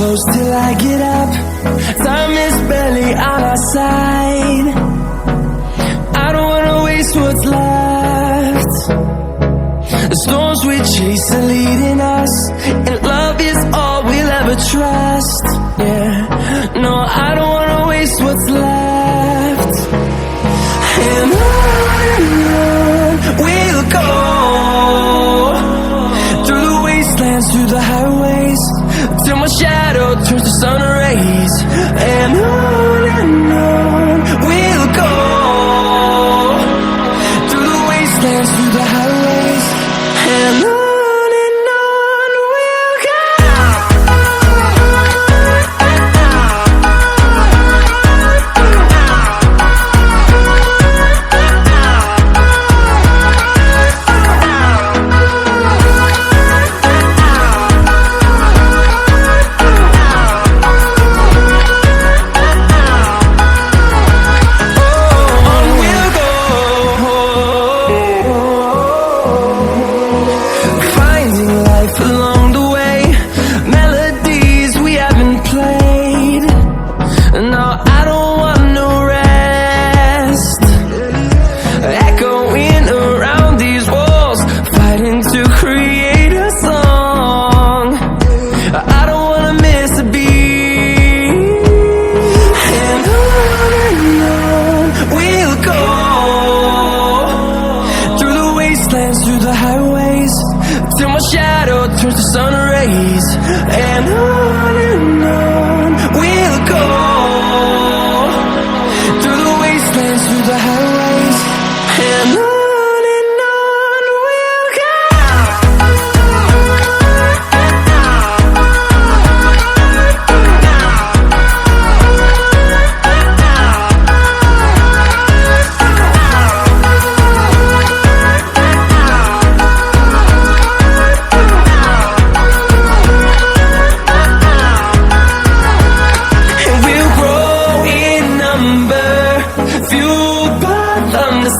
close till I get up. Time is barely on our side. I don't wanna waste what's left. The storms we chase are leading us, and love is all we'll ever trust. Yeah, no, I don't wanna waste what's left. And on we'll go, through the wastelands, through the highways, till my shadow turns to sun rays. And on we'll go, through the wastelands, through the highways, and on we'll go.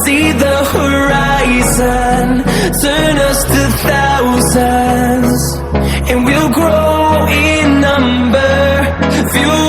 See the horizon, turn us to thousands, and we'll grow in number, fuel